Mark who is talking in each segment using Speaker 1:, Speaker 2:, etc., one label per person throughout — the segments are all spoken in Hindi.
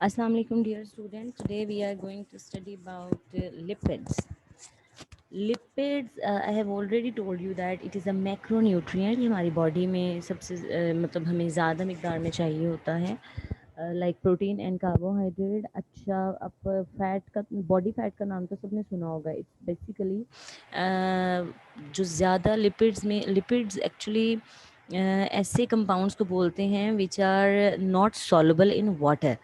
Speaker 1: Assalamu alaikum dear students. Today we are going to study about lipids. Lipids, I have already told you that it is a macronutrient. ये हमारी बॉडी में सबसे मतलब हमें ज़्यादा मिकदार में चाहिए होता है, लाइक प्रोटीन एंड कार्बोहाइड्रेट। अच्छा, अब फैट का, बॉडी फैट का नाम तो सबने सुना होगा। इट्स बेसिकली जो ज़्यादा लिपिड्स में, लिपिड्स एक्चुअली ऐसे कंपाउंड्स को बोलते हैं which are not soluble in water.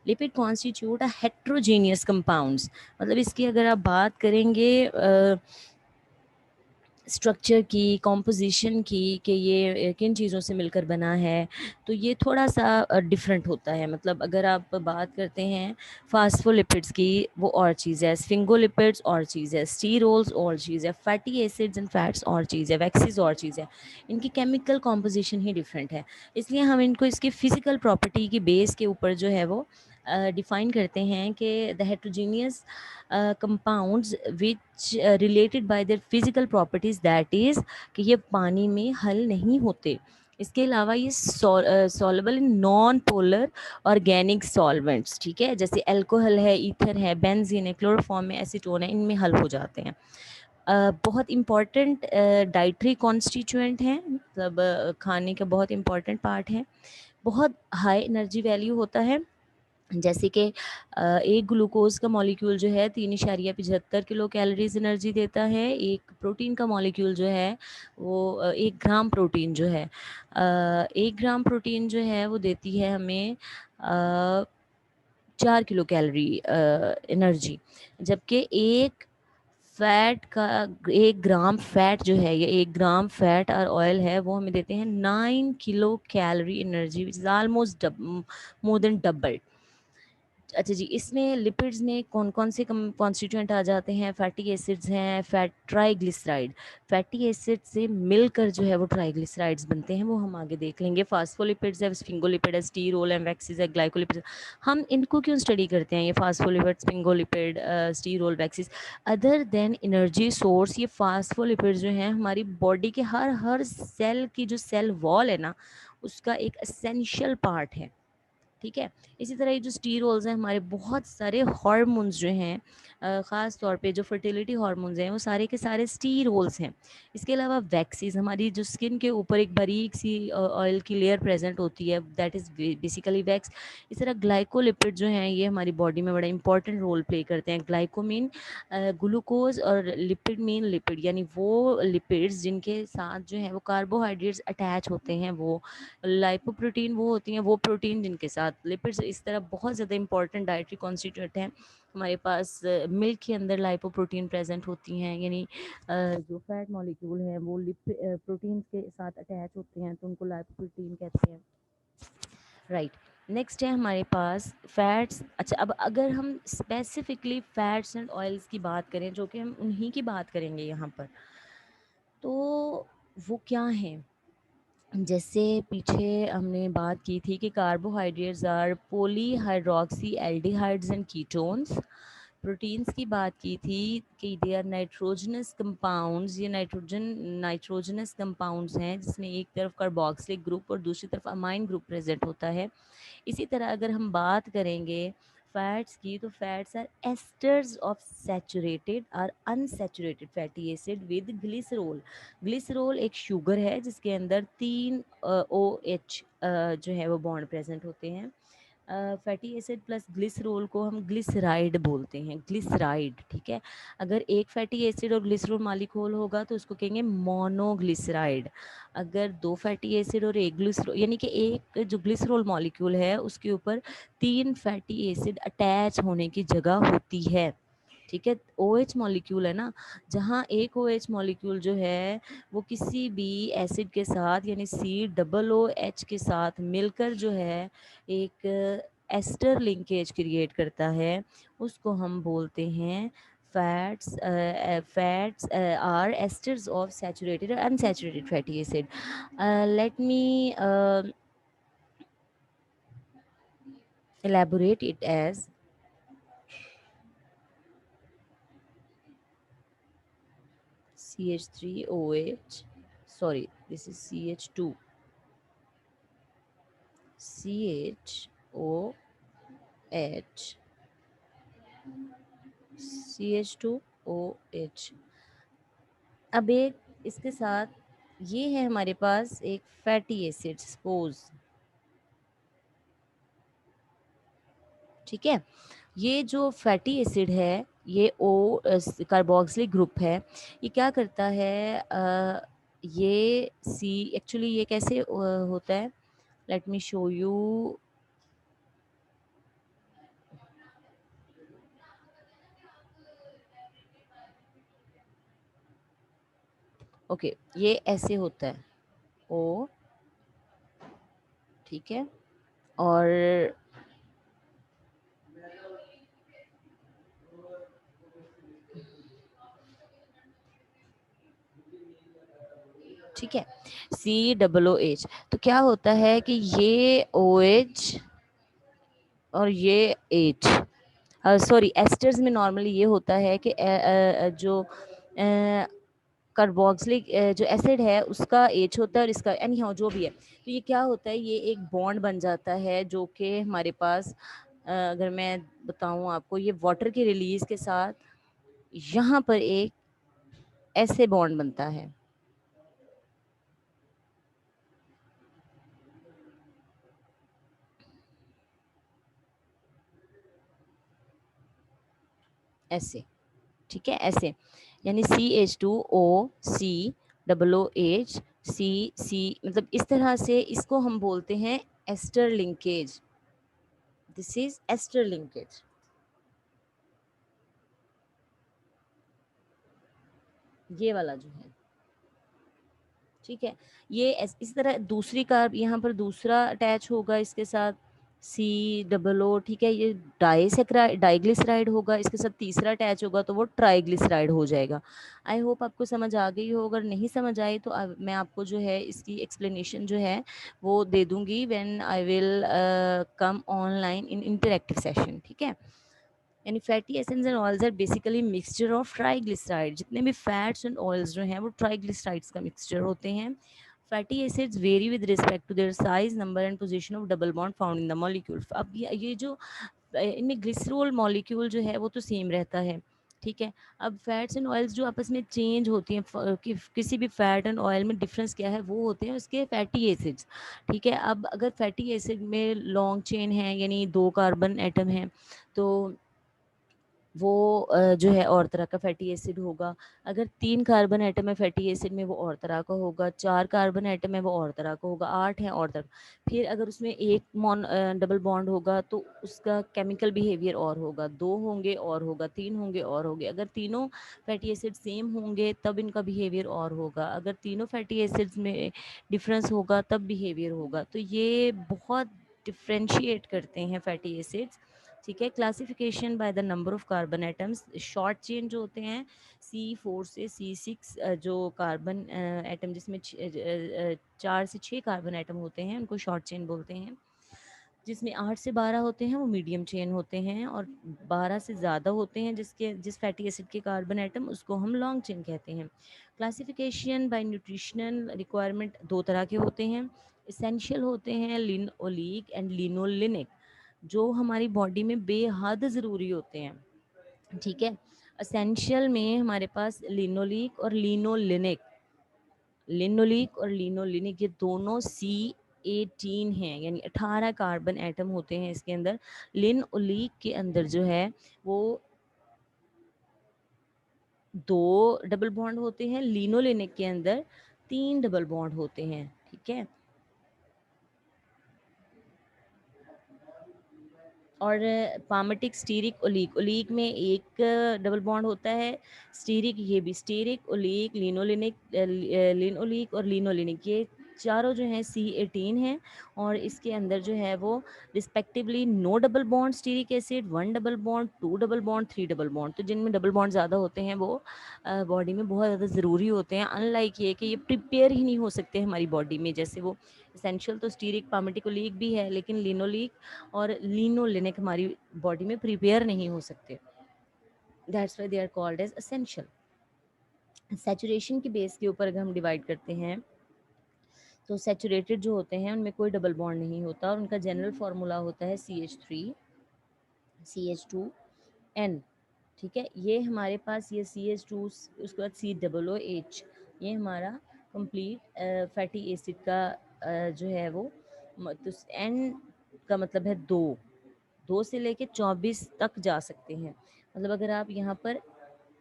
Speaker 1: Lipid constitute a heterogeneous compounds, मतलब इसकी अगर आप बात करेंगे स्ट्रक्चर की, कॉम्पोजिशन की, कि ये किन चीज़ों से मिलकर बना है, तो ये थोड़ा सा डिफरेंट होता है। मतलब अगर आप बात करते हैं फास्फोलिपिड्स की, वो और चीज़ है, स्फिंगोलिपिड्स और चीज़ है, स्टीरोल्स और चीज़ है, फैटी एसिड्स एंड फैट्स और चीज़ है, वैक्सीज और चीज़ है। इनकी केमिकल कॉम्पोजिशन ही डिफरेंट है, इसलिए हम इनको इसकी फ़िज़िकल प्रॉपर्टी की बेस के ऊपर जो है वो डिफ़ाइन करते हैं कि the heterogeneous compounds which related by their physical properties, that is कि ये पानी में हल नहीं होते। इसके अलावा ये soluble in non polar organic solvents, ठीक है, जैसे अल्कोहल है, ईथर है, बेंजीन है, क्लोरोफॉर्म है, एसीटोन है, इनमें हल हो जाते हैं। बहुत इम्पॉर्टेंट डाइटरी कॉन्स्टिट्यूएंट हैं, मतलब खाने का बहुत इम्पॉर्टेंट पार्ट है। बहुत हाई एनर्जी वैल्यू होता है, जैसे कि एक ग्लूकोज का मॉलिक्यूल जो है 3.75 किलो कैलोरीज एनर्जी देता है। एक प्रोटीन का मॉलिक्यूल जो है वो 1 ग्राम प्रोटीन जो है 1 ग्राम प्रोटीन जो है वो देती है हमें 4 किलो कैलोरी एनर्जी। जबकि एक फैट का 1 ग्राम फैट जो है, ये 1 ग्राम फैट और ऑयल है, वो हमें देते हैं 9 kilo calorie energy, which is almost more than double. अच्छा जी, इसमें लिपिड्स में कौन कौन से कॉन्स्टिट्यूएंट आ जाते हैं? फैटी एसिड्स हैं, फैट ट्राइग्लिसराइड, फैटी एसिड से मिलकर जो है वो ट्राइग्लिसराइड्स बनते हैं, वो हम आगे देख लेंगे। फास्फोलिपिड्स है, स्फिंगोलिपिड है, स्टीरोल है, वैक्सीज है, ग्लाइकोलिपिड। हम इनको क्यों स्टडी करते हैं, ये phospholipid, sphingolipid, sterol, waxes? Other than energy source, ये फास्फोलिपिड जो हैं हमारी बॉडी के हर हर सेल की जो सेल वॉल है ना, उसका एक एसेंशियल पार्ट है, ठीक है। इसी तरह ये जो स्टीरोल्स हैं, हमारे बहुत सारे हार्मोन्स जो हैं, ख़ास तौर पे जो फर्टिलिटी हार्मोन्स हैं, वो सारे के सारे स्टीरोल्स हैं। इसके अलावा वैक्सीज, हमारी जो स्किन के ऊपर एक बारीक सी ऑयल की लेयर प्रेजेंट होती है, दैट इज़ बेसिकली वैक्स। इस तरह ग्लाइकोलिपिड जो हैं, ये हमारी बॉडी में बड़ा इंपॉर्टेंट रोल प्ले करते हैं। ग्लाइकोमीन ग्लूकोज, और लिपिड मीन लिपिड, यानी वो लिपिड्स जिनके साथ जो है वो कार्बोहाइड्रेट्स अटैच होते हैं, वो लाइपोप्रोटीन वो होती हैं, वो प्रोटीन जिनके साथ लिपिड्स। इस तरह बहुत ज़्यादा इंपॉर्टेंट डाइटरी कॉन्स्टिट्यूएंट हैं हमारे पास। मिल्क के अंदर लाइपोप्रोटीन प्रेजेंट होती हैं, यानी जो फैट मॉलिक्यूल हैं वो प्रोटीन के साथ अटैच होते हैं, तो उनको लाइपोप्रोटीन कहते हैं, राइट। नेक्स्ट है हमारे पास फैट्स। अच्छा, अब अगर हम स्पेसिफिकली फैट्स एंड ऑयल्स की बात करें, जो कि हम उन्हीं की बात करेंगे यहाँ पर, तो वो क्या हैं? जैसे पीछे हमने बात की थी कि carbohydrates are polyhydroxy aldehydes and ketones. Proteins की बात की थी कि दे आर नाइट्रोजनस कंपाउंड्स, ये नाइट्रोजनस कंपाउंड्स हैं, जिसमें एक तरफ कार्बोक्सिलिक ग्रुप और दूसरी तरफ अमाइन ग्रुप प्रेजेंट होता है। इसी तरह अगर हम बात करेंगे फैट्स की, तो fats are esters of saturated और unsaturated fatty acid with glycerol. Glycerol एक शुगर है जिसके अंदर 3 OH जो है वो बॉन्ड प्रेजेंट होते हैं। फैटी एसिड प्लस ग्लिसरॉल को हम ग्लिसराइड बोलते हैं, ग्लिसराइड, ठीक है। अगर एक फैटी एसिड और ग्लिसरॉल मालिक्यूल होगा तो उसको कहेंगे मोनोग्लिसराइड। अगर 2 फैटी एसिड और एक ग्लिसरॉल, यानी कि एक जो ग्लिसरॉल मॉलिक्यूल है उसके ऊपर 3 फैटी एसिड अटैच होने की जगह होती है, ठीक है। OH मॉलिक्यूल है ना, जहाँ एक OH मॉलिक्यूल जो है वो किसी भी एसिड के साथ, यानी COOH के साथ मिलकर जो है एक एस्टर लिंकेज क्रिएट करता है, उसको हम बोलते हैं fats. Fats are esters of saturated और unsaturated fatty acid. Let me elaborate it as CH3OH, sorry, this is CH2, CHOOH, H, CH2OH। अब एक इसके साथ ये है हमारे पास एक फैटी एसिड सपोज, ठीक है। ये जो फैटी एसिड है, ये ओ कार्बोक्सिलिक ग्रुप है। ये क्या करता है, ये सी एक्चुअली ये कैसे होता है, let me show you. Okay, ये ऐसे होता है ओ, ठीक है। और ठीक है, COOH। तो क्या होता है कि ये OH और ये H, सॉरी एस्टर्स में नॉर्मली ये होता है कि जो कार्बोक्सिलिक जो एसिड है उसका H होता है और इसका एनी हाउ जो भी है। तो ये क्या होता है, ये एक बॉन्ड बन जाता है जो कि हमारे पास अगर मैं बताऊं आपको, ये वाटर के रिलीज के साथ यहाँ पर एक ऐसे बॉन्ड बनता है, ऐसे, ठीक है, ऐसे। यानी CH2O, C, C मतलब इस तरह से इसको हम बोलते हैं ester linkage. This is ester linkage. ये वाला जो है, ठीक है। ये इस तरह दूसरी कार्ब यहाँ पर दूसरा अटैच होगा इसके साथ COO, ठीक है। ये डाइसेक्राइड डाइग्लिसराइड होगा, इसके साथ तीसरा अटैच होगा तो वो ट्राइग्लिसराइड हो जाएगा। आई होप आपको समझ आ गई हो। अगर नहीं समझ आई तो मैं आपको जो है इसकी एक्सप्लेनेशन जो है वो दे दूंगी when I will come online in interactive session, ठीक है। यानी fatty acids and oils are basically mixture of triglyceride. जितने भी फैट्स एंड ऑयल्स जो हैं वो ट्राइग्लिसराइड्स का मिक्सचर होते हैं। Fatty acids vary with respect to their size, number and position of double bond found in the molecule. अब ये जो इनमें ग्लिसरॉल मॉलिक्यूल जो है वो तो सेम रहता है, ठीक है। अब फैट्स एंड ऑयल्स जो आपस में चेंज होती हैं, किसी भी फैट एंड ऑयल में डिफरेंस क्या है, वो होते हैं उसके फैटी एसिड्स, ठीक है। अब अगर फैटी एसिड में लॉन्ग चेन है यानी 2 कार्बन एटम हैं, तो वो जो है और तरह का फैटी एसिड होगा। अगर 3 कार्बन एटम है फैटी एसिड में, वो और तरह का होगा। 4 कार्बन एटम है वो और तरह का होगा। 8 है और तरह। फिर अगर उसमें एक डबल बॉन्ड होगा तो उसका केमिकल बिहेवियर और होगा। 2 होंगे और होगा, 3 होंगे और होंगे। अगर तीनों फैटी एसिड सेम होंगे तब इनका बिहेवियर और होगा। अगर तीनों फैटी एसिड्स में डिफरेंस होगा तब बिहेवियर होगा। तो ये बहुत डिफ्रेंशिएट करते हैं फैटी एसिड्स, ठीक है। Classification by the number of carbon atoms, short chain जो होते हैं C4 से C6 जो कार्बन एटम जिसमें 4 से 6 कार्बन एटम होते हैं उनको शॉर्ट चेन बोलते हैं। जिसमें 8 से 12 होते हैं वो मीडियम चेन होते हैं, और 12 से ज़्यादा होते हैं जिस फैटी एसिड के कार्बन एटम उसको हम लॉन्ग चेन कहते हैं। क्लासिफिकेशन बाय न्यूट्रिशनल रिक्वायरमेंट दो तरह के होते हैं। इसेंशियल होते हैं लिनोलिक एंड लिनोलिनिक, जो हमारी बॉडी में बेहद ज़रूरी होते हैं, ठीक है। असेंशियल में हमारे पास लिनोलिक और लिनोलिनिक, लिनोलिक और लिनोलिनिक ये दोनों C18 हैं, यानी 18 कार्बन एटम होते हैं इसके अंदर। लिनोलिक के अंदर जो है वो 2 डबल बॉन्ड होते हैं, लिनोलिनिक के अंदर 3 डबल बॉन्ड होते हैं, ठीक है। और पामेटिक स्टीरिक ओलीक, ओलीक में एक डबल बॉन्ड होता है। स्टीरिक, ये भी स्टीरिक ओलीक लिनोलिनिक, लिनोलिक और लिनोलिनिक ये चारों जो हैं C18 हैं, और इसके अंदर जो है वो respectively no double bond stearic acid, 1 double bond, 2 double bond, 3 double bond. तो जिनमें डबल बॉन्ड ज़्यादा होते हैं वो बॉडी में बहुत ज़्यादा ज़रूरी होते हैं। अनलाइक ये कि ये प्रिपेयर ही नहीं हो सकते हमारी बॉडी में, जैसे वो इसेंशियल तो स्टीरिक पामेटिकोलीक भी है, लेकिन लिनोलिक और लिनोलिनिक हमारी बॉडी में प्रिपेयर नहीं हो सकते। That's why they are called as essential. Saturation की बेस के ऊपर अगर हम डिवाइड करते हैं तो सैचुरेटेड जो होते हैं उनमें कोई डबल बॉन्ड नहीं होता, और उनका जनरल फार्मूला होता है CH3 CH2N, ठीक है। ये हमारे पास ये CH2, उसके बाद COOH, ये हमारा कंप्लीट फैटी एसिड का जो है वो तो N का मतलब है 2 से लेके 24 तक जा सकते हैं। मतलब अगर आप यहाँ पर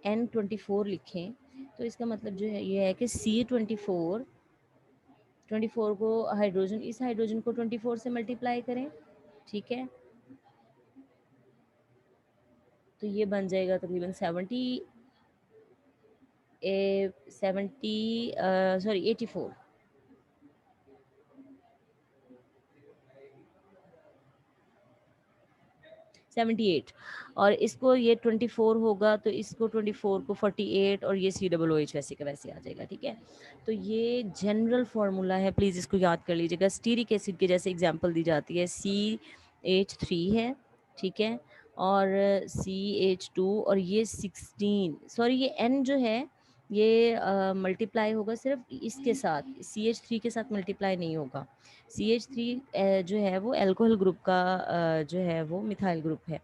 Speaker 1: N24 लिखें तो इसका मतलब जो है ये है कि C24 को हाइड्रोजन, इस हाइड्रोजन को 24 से मल्टीप्लाई करें, ठीक है, तो ये बन जाएगा तकरीबन 84, 78। और इसको ये 24 होगा तो इसको 24 को 48 और ये COOH वैसे का वैसे आ जाएगा, ठीक है। तो ये जनरल फार्मूला है, प्लीज़ इसको याद कर लीजिएगा। स्टीरिक एसिड के जैसे एग्जांपल दी जाती है, CH3 है, ठीक है, और CH2, और ये 16, सॉरी ये N जो है ये मल्टीप्लाई होगा सिर्फ इसके साथ, CH3 के साथ मल्टीप्लाई नहीं होगा। CH3 जो है वो अल्कोहल ग्रुप का जो है वो मिथाइल ग्रुप है।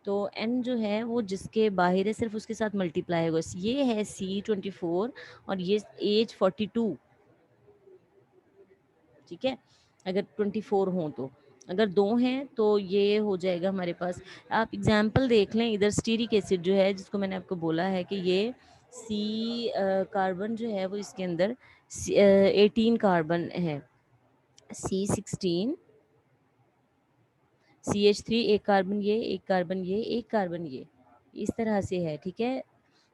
Speaker 1: तो N जो है वो जिसके बाहर है सिर्फ उसके साथ मल्टीप्लाई होगा, ये है C24 और ये H42, ठीक है। अगर 24 हों तो, अगर 2 हैं तो ये हो जाएगा हमारे पास। आप एग्जाम्पल देख लें इधर, स्टीरिक एसिड जो है जिसको मैंने आपको बोला है कि ये कार्बन जो है वो इसके अंदर 18 कार्बन है, C16, CH3, एक कार्बन ये, एक कार्बन ये, एक कार्बन ये, इस तरह से है, ठीक है।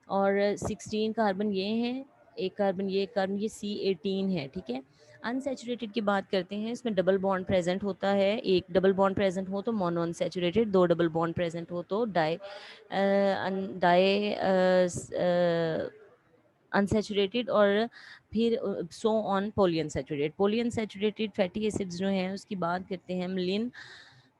Speaker 1: और 16 कार्बन ये हैं, एक कार्बन ये, एक कार्बन ये, C18 है, ठीक है। अनसैचुरेटेड की बात करते हैं, इसमें डबल बॉन्ड प्रेजेंट होता है, एक डबल बॉन्ड प्रेजेंट हो तो mono unsaturated, 2 double bond present हो तो डाई अनसैचुरेटेड, और फिर so on poly unsaturated. Poly unsaturated fatty acids जो हैं उसकी बात करते हैं हम,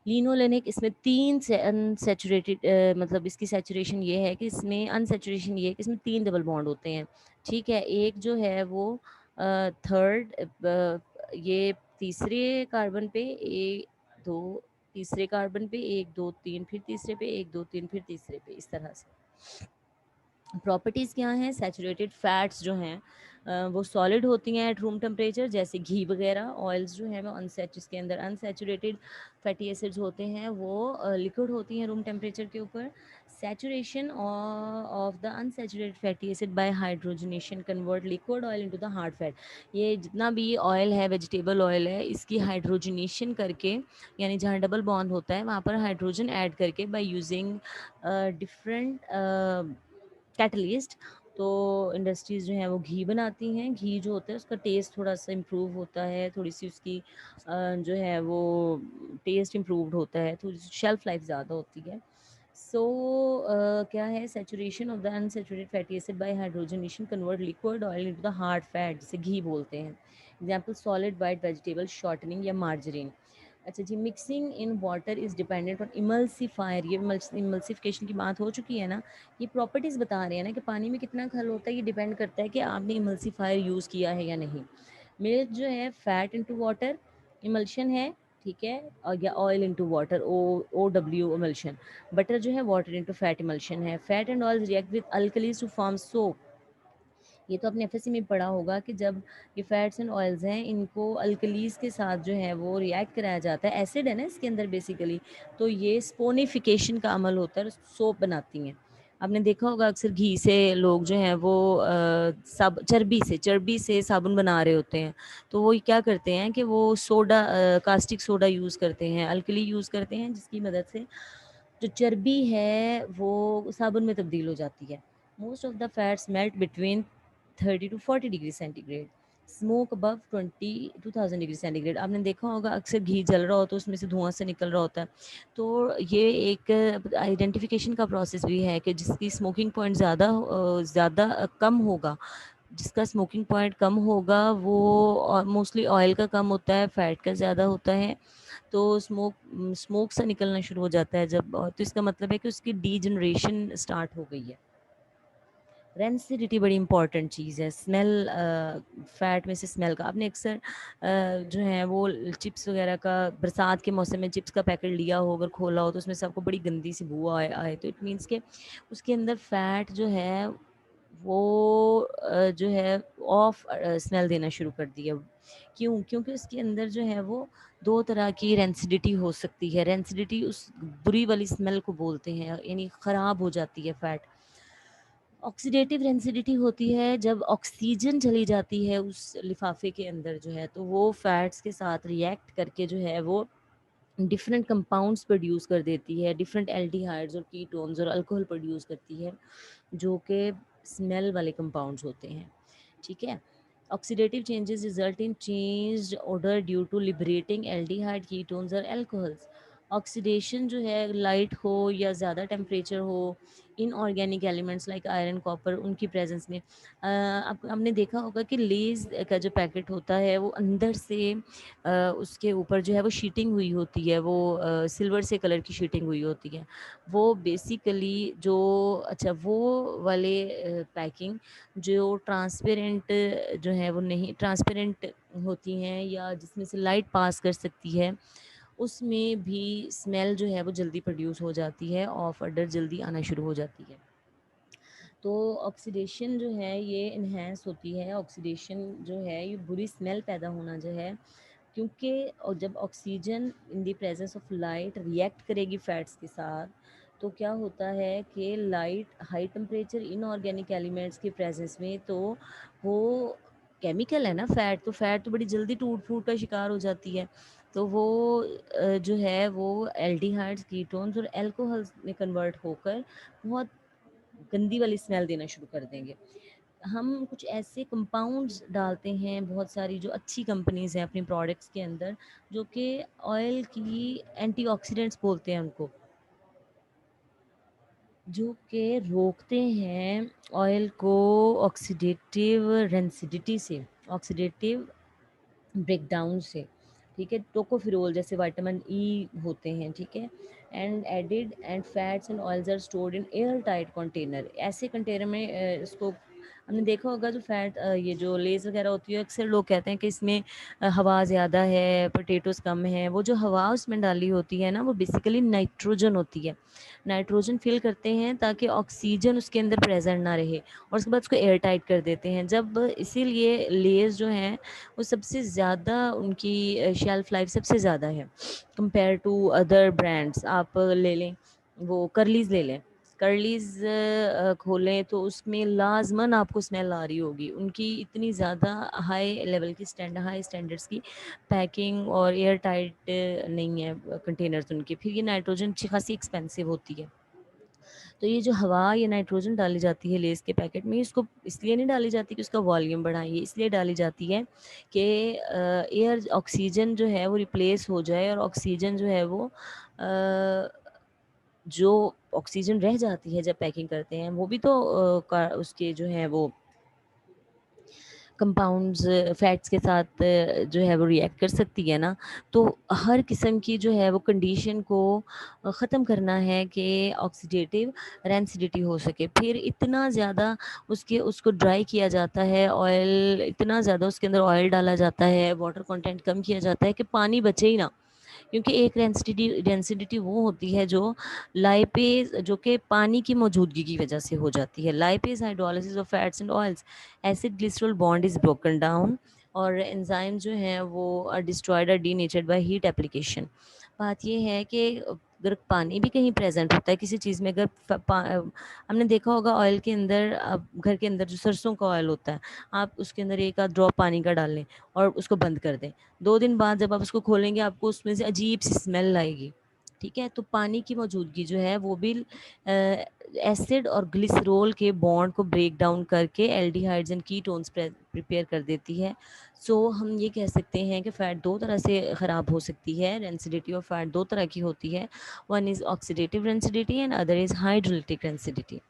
Speaker 1: लिनोलेनिक, इसमें 3 से अनसैचुरेटेड, मतलब इसकी सैचुरेशन ये है कि इसमें अनसैचुरेशन ये है कि इसमें 3 डबल बॉन्ड होते हैं, ठीक है। एक जो है वो थर्ड, ये तीसरे कार्बन पे, एक दो, तीसरे कार्बन पे 1 2 3, फिर तीसरे पे 1 2 3, फिर तीसरे पे, इस तरह से। प्रॉपर्टीज़ क्या हैं, सैचुरेटेड फैट्स जो हैं वो सॉलिड होती हैं एट रूम टेम्परेचर, जैसे घी वगैरह। ऑयल्स जो हैं वो इसके अंदर अनसैचुरेटेड फैटी एसिड्स होते हैं, वो लिक्विड होती हैं रूम टेम्परेचर के ऊपर। Saturation of the unsaturated fatty acid by hydrogenation convert liquid oil into the hard fat. ये जितना भी ऑयल है, वेजिटेबल ऑयल है, इसकी हाइड्रोजनेशन करके, यानी जहाँ डबल बॉन्ड होता है वहाँ पर हाइड्रोजन ऐड करके बाय यूजिंग डिफरेंट कैटलिस्ट, तो इंडस्ट्रीज़ जो हैं वो घी बनाती हैं। घी जो होता है उसका टेस्ट थोड़ा सा इम्प्रूव होता है, थोड़ी सी उसकी जो है वो टेस्ट इम्प्रूव्ड होता है, थोड़ी सी शेल्फ लाइफ ज़्यादा होती है। सो क्या है, saturation of the unsaturated fatty acid by hydrogenation convert liquid oil into the hard fat, जिसे घी बोलते हैं। Example solid white vegetable shortening या मार्जरीन। अच्छा जी, mixing in water is dependent on emulsifier, ये इमल्सिफिकेशन की बात हो चुकी है ना। ये प्रॉपर्टीज़ बता रहे हैं ना कि पानी में कितना खल होता है, ये डिपेंड करता है कि आपने इमल्सीफायर यूज़ किया है या नहीं। मिल्क जो है फैट इनटू वाटर इमल्शन है, ठीक है, और या oil into water, OW emulsion. Butter जो है वाटर इनटू फैट इमल्शन है। Fat and oil react with alkalis to form soap. ये तो आपने एफएससी में पढ़ा होगा कि जब ये फैट्स एंड ऑयल्स हैं, इनको अल्कलीज के साथ जो है वो रिएक्ट कराया जाता है, एसिड है ना इसके अंदर बेसिकली, तो ये स्पोनिफिकेशन का अमल होता है, सोप बनाती हैं। आपने देखा होगा अक्सर घी से लोग जो हैं वो सब चर्बी से साबुन बना रहे होते हैं, तो वो क्या करते हैं कि वो सोडा, कास्टिक सोडा यूज़ करते हैं, अल्कली यूज़ करते हैं, जिसकी मदद से जो चर्बी है वो साबुन में तब्दील हो जाती है। Most of the fats melt between 30 to 40 degree centigrade, smoke above 2000 degree centigrade. आपने देखा होगा अक्सर घी जल रहा हो तो उसमें से धुआं से निकल रहा होता है, तो ये एक आइडेंटिफिकेशन का प्रोसेस भी है कि जिसकी स्मोकिंग पॉइंट ज़्यादा कम होगा, जिसका स्मोकिंग पॉइंट कम होगा वो मोस्टली ऑयल का कम होता है, फैट का ज़्यादा होता है। तो स्मोक सा निकलना शुरू हो जाता है जब, तो इसका मतलब है कि उसकी डीजनरेशन स्टार्ट हो गई है। रेंसिडिटी बड़ी इंपॉर्टेंट चीज़ है। स्मेल, फैट में से स्मेल का आपने अक्सर जो है वो चिप्स वगैरह का, बरसात के मौसम में चिप्स का पैकेट लिया हो, अगर खोला हो तो उसमें से आपको बड़ी गंदी सी बू आए आए, तो इट मीन्स के उसके अंदर फैट जो है वो जो है ऑफ स्मेल देना शुरू कर दिया। क्यों? क्योंकि उसके अंदर जो है वो दो तरह की रेंसिडिटी हो सकती है। रेंसिडिटी उस बुरी वाली स्मेल को बोलते हैं, यानी ख़राब हो जाती है फैट। ऑक्सीडेटिव रेंसिडिटी होती है जब ऑक्सीजन चली जाती है उस लिफाफे के अंदर जो है, तो वो फैट्स के साथ रिएक्ट करके जो है वो डिफरेंट कंपाउंड्स प्रोड्यूस कर देती है, डिफरेंट एल्डिहाइड्स और कीटोन्स और अल्कोहल प्रोड्यूस करती है, जो कि स्मेल वाले कंपाउंड्स होते हैं। ठीक है। Oxidative changes result in changed order due to liberating aldehyde ketones और अल्कोहल्स। ऑक्सीडेशन जो है लाइट हो या ज़्यादा टेम्परेचर हो, inorganic elements like iron copper उनकी प्रेजेंस में, आप हमने देखा होगा कि लेज़ का जो पैकेट होता है वो अंदर से उसके ऊपर जो है वो शीटिंग हुई होती है, वो सिल्वर से कलर की शीटिंग हुई होती है। वो बेसिकली जो, अच्छा वो वाले पैकिंग जो ट्रांसपेरेंट जो है वो नहीं ट्रांसपेरेंट होती हैं या जिसमें से लाइट पास कर सकती है, उसमें भी स्मेल जो है वो जल्दी प्रोड्यूस हो जाती है, ऑफ अडर जल्दी आना शुरू हो जाती है। तो ऑक्सीडेशन जो है ये इन्हेंस होती है। ऑक्सीडेशन जो है ये बुरी स्मेल पैदा होना जो है, क्योंकि और जब oxygen in the presence of light react करेगी फैट्स के साथ, तो क्या होता है कि light high temperature inorganic elements के प्रेजेंस में, तो वो केमिकल है ना फैट, तो फैट तो बड़ी जल्दी टूट फूट का शिकार हो जाती है। तो वो जो है वो एल्डिहाइड्स कीटोन्स और अल्कोहल्स में कन्वर्ट होकर बहुत गंदी वाली स्मेल देना शुरू कर देंगे। हम कुछ ऐसे कंपाउंड्स डालते हैं, बहुत सारी जो अच्छी कंपनीज़ हैं अपनी प्रोडक्ट्स के अंदर, जो कि ऑयल की एंटीऑक्सीडेंट्स बोलते हैं उनको, जो कि रोकते हैं ऑयल को ऑक्सीडेटिव रेंसिडिटी से, ऑक्सीडेटिव ब्रेकडाउन से। ठीक है। टोकोफिरोल जैसे विटामिन ई होते हैं। ठीक है। And added and fats and oils are stored in air tight container, ऐसे कंटेनर में इसको हमने देखा होगा। जो फैट ये जो लेज़ वगैरह होती है, अक्सर लोग कहते हैं कि इसमें हवा ज़्यादा है, पोटैटोस कम है। वो जो हवा उसमें डाली होती है ना, वो बेसिकली नाइट्रोजन होती है। नाइट्रोजन फिल करते हैं ताकि ऑक्सीजन उसके अंदर प्रेजेंट ना रहे, और उसके बाद उसको एयर टाइट कर देते हैं। जब इसीलिए लेज़ जो हैं वो सबसे ज़्यादा उनकी शेल्फ़ लाइफ सबसे ज़्यादा है कंपेयर टू अदर ब्रांड्स। आप ले लें, वो कर्लीज़ ले लें, कर्लीज़ खोलें तो उसमें लाज़मन आपको स्मेल आ रही होगी। उनकी इतनी ज़्यादा हाई लेवल की हाई स्टैंडर्ड्स की पैकिंग और एयर टाइट नहीं है कंटेनर्स उनके। फिर ये नाइट्रोजन अच्छी खासी एक्सपेंसिव होती है। तो ये जो हवा या नाइट्रोजन डाली जाती है लेस के पैकेट में, इसको इसलिए नहीं डाली जाती कि उसका वॉल्यूम बढ़ाएं, ये इसलिए डाली जाती है कि एयर ऑक्सीजन जो है वो रिप्लेस हो जाए, और ऑक्सीजन जो है वो जो ऑक्सीजन रह जाती है जब पैकिंग करते हैं, वो भी तो उसके जो है वो कंपाउंड्स फैट्स के साथ जो है वो रिएक्ट कर सकती है ना। तो हर किस्म की जो है वो कंडीशन को ख़त्म करना है कि ऑक्सीडेटिव रेंसिडिटी हो सके। फिर इतना ज़्यादा उसको ड्राई किया जाता है, ऑयल इतना ज़्यादा उसके अंदर ऑयल डाला जाता है, वाटर कंटेंट कम किया जाता है कि पानी बचे ही ना। क्योंकि एक डेंसिटी वो होती है जो लाइपेज, जो कि पानी की मौजूदगी की वजह से हो जाती है। Lipase hydrolysis of fats and oils, acid glycerol bond is broken down, और एंजाइम जो हैं वो आर डिस्ट्रॉयड और डीनेचर्ड बाय हीट एप्लीकेशन। बात ये है कि अगर पानी भी कहीं प्रेजेंट होता है किसी चीज़ में, अगर हमने देखा होगा ऑयल के अंदर, अब घर के अंदर जो सरसों का ऑयल होता है, आप उसके अंदर एक आध ड्रॉप पानी का डाल लें और उसको बंद कर दें, 2 दिन बाद जब आप उसको खोलेंगे आपको उसमें से अजीब सी स्मेल आएगी। ठीक है। तो पानी की मौजूदगी जो है वो भी एसिड और ग्लिसरॉल के बॉन्ड को ब्रेक डाउन करके एल्डिहाइड्स एंड कीटोन्स प्रिपेयर कर देती है। सो हम ये कह सकते हैं कि फ़ैट दो तरह से ख़राब हो सकती है। रेंसिडिटी ऑफ फैट दो तरह की होती है, one is oxidative rancidity and other is hydrolytic rancidity.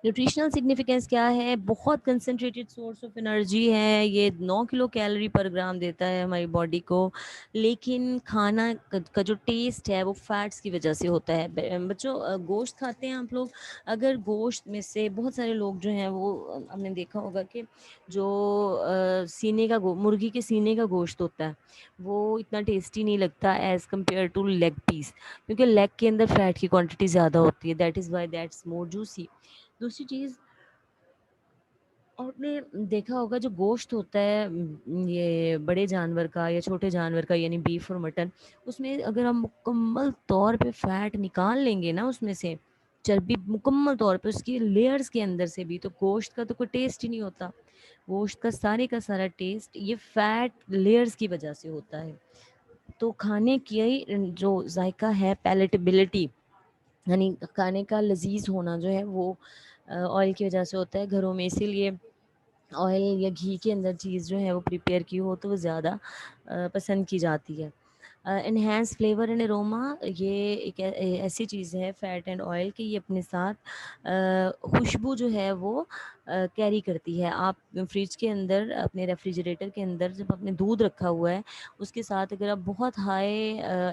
Speaker 1: Nutritional significance क्या है? बहुत कंसंट्रेटेड सोर्स ऑफ एनर्जी है, ये 9 किलो कैलोरी पर ग्राम देता है हमारी बॉडी को। लेकिन खाना का जो टेस्ट है वो फैट्स की वजह से होता है। बच्चों, गोश्त खाते हैं आप लोग? अगर गोश्त में से बहुत सारे लोग जो हैं वो हमने देखा होगा कि जो सीने का मुर्गी के सीने का गोश्त होता है वो इतना टेस्टी नहीं लगता as compare to leg piece, क्योंकि लेग के अंदर फैट की क्वांटिटी ज़्यादा होती है, that is why that's more juicy. दूसरी चीज़, आपने देखा होगा जो गोश्त होता है ये बड़े जानवर का या छोटे जानवर का, यानी बीफ और मटन, उसमें अगर हम मुकम्मल तौर पे फैट निकाल लेंगे ना, उसमें से चर्बी मुकम्मल तौर पे उसकी लेयर्स के अंदर से भी, तो गोश्त का तो कोई टेस्ट ही नहीं होता। गोश्त का सारा टेस्ट ये फैट लेयर्स की वजह से होता है। तो खाने की जो जायका है, पैलेटेबिलिटी, यानी खाने का लजीज होना जो है वो ऑयल की वजह से होता है घरों में। इसीलिए ऑयल या घी के अंदर चीज़ जो है वो प्रिपेयर की हो तो वो ज़्यादा पसंद की जाती है। इन्हेंस फ्लेवर एंड अरोमा, ये एक ऐसी चीज़ है फैट एंड ऑयल की, ये अपने साथ खुशबू जो है वो कैरी करती है। आप फ्रिज के अंदर, अपने रेफ्रिजरेटर के अंदर जब आपने दूध रखा हुआ है, उसके साथ अगर आप बहुत हाई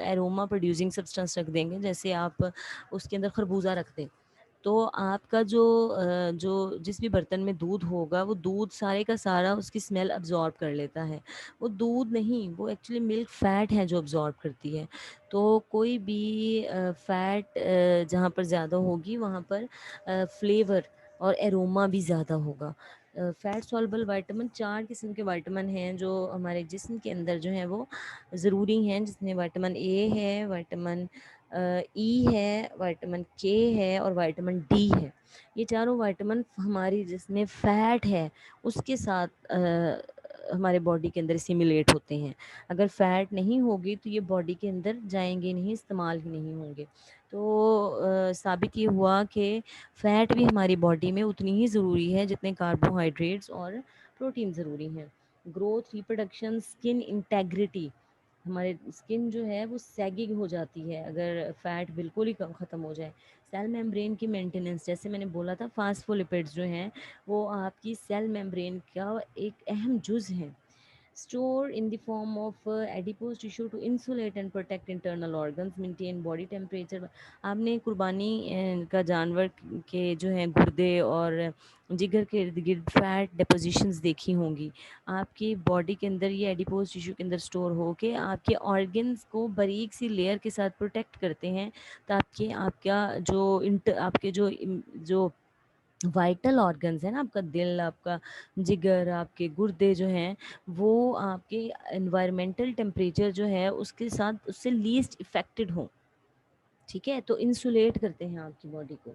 Speaker 1: एरोमा प्रोड्यूसिंग सब्सटेंस रख देंगे, जैसे आप उसके अंदर खरबूजा रख दें, तो आपका जो जिस भी बर्तन में दूध होगा वो दूध सारे का सारा उसकी स्मेल अब्जॉर्ब कर लेता है। वो दूध नहीं, वो एक्चुअली मिल्क फ़ैट है जो अब्जॉर्ब करती है। तो कोई भी फ़ैट जहाँ पर ज़्यादा होगी वहाँ पर फ्लेवर और एरोमा भी ज़्यादा होगा। फैट सॉल्युबल विटामिन, 4 किस्म के विटामिन हैं जो हमारे जिस्म के अंदर जो हैं वो ज़रूरी हैं, जिसमें विटामिन ए है, विटामिन ई है, विटामिन के है और विटामिन डी है। ये चारों विटामिन हमारी जिसमें फ़ैट है उसके साथ हमारे बॉडी के अंदर सिमुलेट होते हैं। अगर फ़ैट नहीं होगी तो ये बॉडी के अंदर जाएंगे नहीं, इस्तेमाल ही नहीं होंगे। तो साबित ये हुआ कि फ़ैट भी हमारी बॉडी में उतनी ही ज़रूरी है जितने कार्बोहाइड्रेट्स और प्रोटीन ज़रूरी हैं। ग्रोथ, रिप्रोडक्शन, स्किन इंटेग्रिटी, हमारे स्किन जो है वो सैगिंग हो जाती है अगर फैट बिल्कुल ही कम ख़त्म हो जाए। सेल मेम्ब्रेन की मेंटेनेंस, जैसे मैंने बोला था, फास्फोलिपिड्स जो हैं वो आपकी सेल मेम्ब्रेन का एक अहम जुज़ है। Store in the form of adipose tissue to insulate and protect internal organs, maintain body temperature। आपने कुर्बानी का जानवर के जो हैं गुर्दे और जिगर के इर्द गिर्द फैट डिपोजिशंस देखी होंगी। आपकी बॉडी के अंदर ये एडिपोज टिश्यू के अंदर स्टोर हो के आपके ऑर्गन्स को बारीक सी लेयर के साथ प्रोटेक्ट करते हैं, ताकि आपका आपके जो वाइटल ऑर्गन्स है ना, आपका दिल, आपका जिगर, आपके गुर्दे जो हैं वो आपके एनवायरमेंटल टेम्परेचर जो है उसके साथ उससे लीस्ट इफ़ेक्टेड हों। ठीक है, तो इंसुलेट करते हैं आपकी बॉडी को,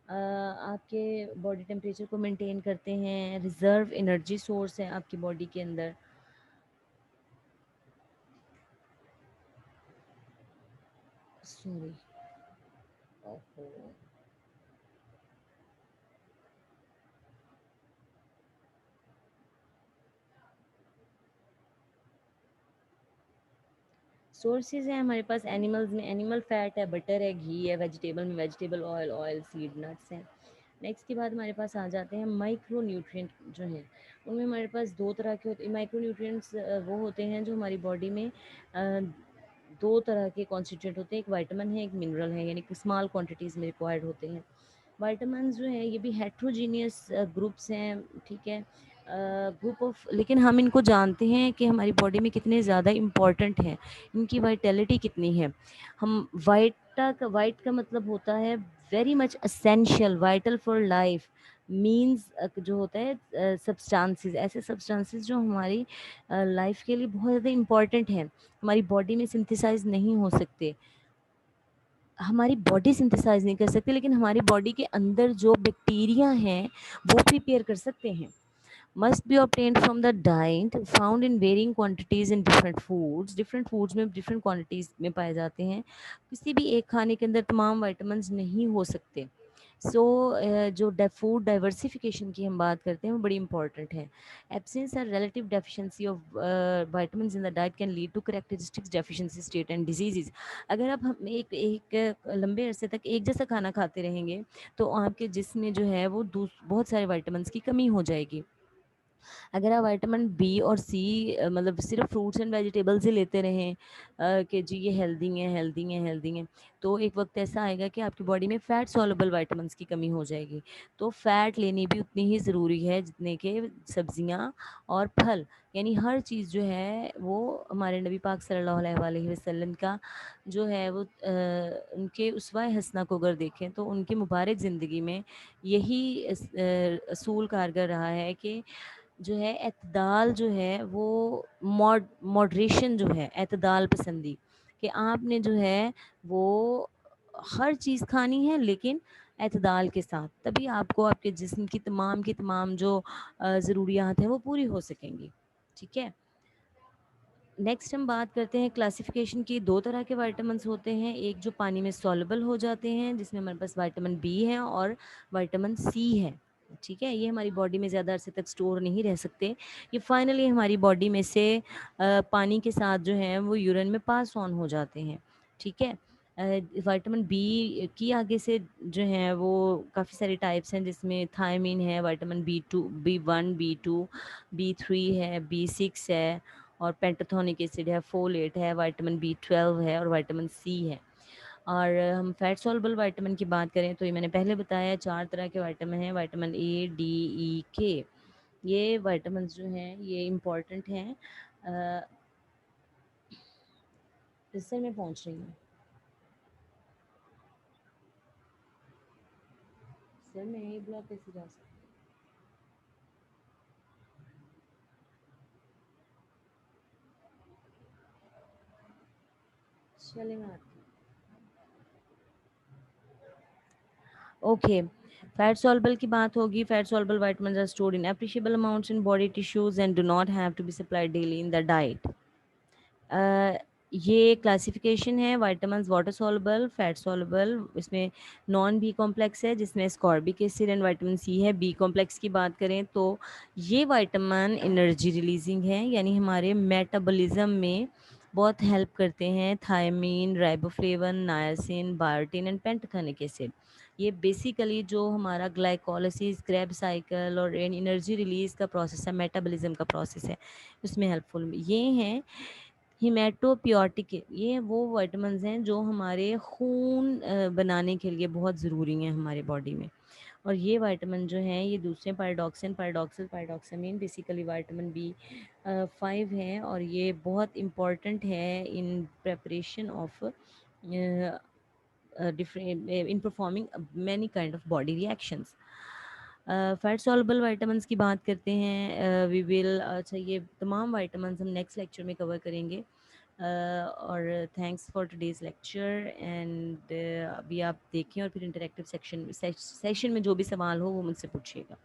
Speaker 1: आपके बॉडी टेम्परेचर को मेंटेन करते हैं, रिज़र्व एनर्जी सोर्स है आपकी बॉडी के अंदर। सॉरी, ओहो, सोर्सेज हैं हमारे पास एनिमल्स में, एनिमल फैट है, बटर है, घी है, वेजिटेबल में vegetable oil, oil seed nuts हैं। नेक्स्ट के बाद हमारे पास आ जाते हैं माइक्रो न्यूट्रिएंट जो हैं। उनमें हमारे पास दो तरह के होते हैं माइक्रो न्यूट्रिएंट्स। वो होते हैं जो हमारी बॉडी में दो तरह के कॉन्स्टिट्यूएंट होते हैं, एक विटामिन है, एक मिनरल है, यानी कि स्मॉल क्वांटिटीज़ में रिक्वायर्ड होते हैं। विटामिन जो है ये भी हेट्रोजीनियस ग्रुप्स हैं, ठीक है, ग्रुप ऑफ, लेकिन हम इनको जानते हैं कि हमारी बॉडी में कितने ज़्यादा इम्पॉर्टेंट हैं, इनकी वाइटैलिटी कितनी है। हम वाइट का मतलब होता है very much essential, vital for life, means जो होता है सब्सटेंसेस, ऐसे सब्सटेंसेस जो हमारी लाइफ के लिए बहुत ज़्यादा इम्पॉर्टेंट हैं, हमारी बॉडी में सिंथेसाइज नहीं हो सकते, हमारी बॉडी सिंथेसाइज नहीं कर सकती, लेकिन हमारी बॉडी के अंदर जो बैक्टीरिया हैं वो प्रिपेयर कर सकते हैं। Must be obtained from the diet found in varying quantities in different foods में डिफरेंट क्वांटिटीज में पाए जाते हैं। किसी भी एक खाने के अंदर तमाम विटामिन नहीं हो सकते। सो जो फूड डाइवर्सिफिकेशन की हम बात करते हैं वो बड़ी इंपॉर्टेंट है। एब्सेंस और relative deficiency of vitamins in the diet can lead to characteristics deficiency state and diseases. अगर आप हम एक एक लंबे अरसे तक एक जैसा खाना खाते रहेंगे तो आपके जिस्म में जो है वो बहुत सारे विटामिन्स की कमी हो जाएगी। अगर आप विटामिन बी और सी मतलब सिर्फ फ्रूट्स एंड वेजिटेबल्स ही लेते रहें कि जी ये हेल्दी हैं हेल्दी हैं हेल्दी हैं, तो एक वक्त ऐसा आएगा कि आपकी बॉडी में फ़ैट सॉल्युबल विटामिन्स की कमी हो जाएगी। तो फ़ैट लेनी भी उतनी ही ज़रूरी है जितने के सब्जियां और फल। यानी हर चीज़ जो है वो हमारे नबी पाक सल्लल्लाहु अलैहि वसल्लम का जो है वो उनके उसवा हसना को अगर देखें तो उनकी मुबारक ज़िंदगी में यही असूल कारगर रहा है कि जो है एतदाल जो है वो मॉडरेशन जो है एतदाल पसंदी, कि आपने जो है वो हर चीज़ खानी है लेकिन एतदाल के साथ, तभी आपको आपके जिस्म की तमाम जो ज़रूरियात हैं वो पूरी हो सकेंगी। ठीक है। नेक्स्ट हम बात करते हैं क्लासिफिकेशन की। दो तरह के विटामिन्स होते हैं, एक जो पानी में सॉल्युबल हो जाते हैं जिसमें हमारे पास विटामिन बी है और विटामिन सी है। ठीक है, ये हमारी बॉडी में ज़्यादा अरसे तक स्टोर नहीं रह सकते। ये फाइनली हमारी बॉडी में से पानी के साथ जो है वो यूरिन में पास ऑन हो जाते हैं। ठीक है। विटामिन बी की आगे से जो है वो काफ़ी सारी टाइप्स हैं जिसमें थायमीन है, vitamin B one B three है, बी सिक्स है और पेंटाथोनिक एसिड है, फोलेट है, विटामिन बी 12 है और विटामिन सी है। और हम फैट सॉल्युबल विटामिन की बात करें तो ये मैंने पहले बताया, चार तरह के विटामिन हैं, विटामिन ए डी ई के। ये विटामिन जो हैं ये इम्पॉर्टेंट हैं। इससे मैं पहुंच रही हूँ सर, मैं ये ब्लॉक कैसे जा सकती हूँ? चले मैं आती हूँ। ओके। फैट सॉल्युबल की बात होगी। Fat soluble vitamins are stored in appreciable amounts in body tissues and do not have to be supplied daily in the diet. Uh, ये क्लासिफिकेशन है vitamins water soluble, fat soluble, इसमें नॉन बी कॉम्प्लेक्स है जिसमें ascorbic acid and vitamin C है। बी कॉम्प्लेक्स की बात करें तो ये विटामिन एनर्जी रिलीजिंग है, यानी हमारे मेटाबॉलिज्म में बहुत हेल्प करते हैं। Thiamine, riboflavin, niacin, biotin and pantothenic acid, ये बेसिकली जो हमारा ग्लाइकोलिसिस, क्रेब साइकिल और एनर्जी रिलीज का प्रोसेस है, मेटाबॉलिज्म का प्रोसेस है, उसमें हेल्पफुल ये हैं। हिमेटोपियोटिक, ये वो विटामिन्स हैं जो हमारे खून बनाने के लिए बहुत ज़रूरी हैं हमारे बॉडी में। और ये विटामिन जो हैं ये दूसरे पायरोक्सिन बेसिकली विटामिन बी 5 हैं और ये बहुत इम्पॉर्टेंट है in preparation of different in performing many kind of body reactions. Fat soluble vitamins की बात करते हैं। वी विल अच्छा ये तमाम विटामिन्स हम नेक्स्ट लेक्चर में कवर करेंगे। और thanks for today's lecture and अभी आप देखें और फिर इंटरेक्टिव सेक्शन में जो भी सवाल हो वो मुझसे पूछिएगा।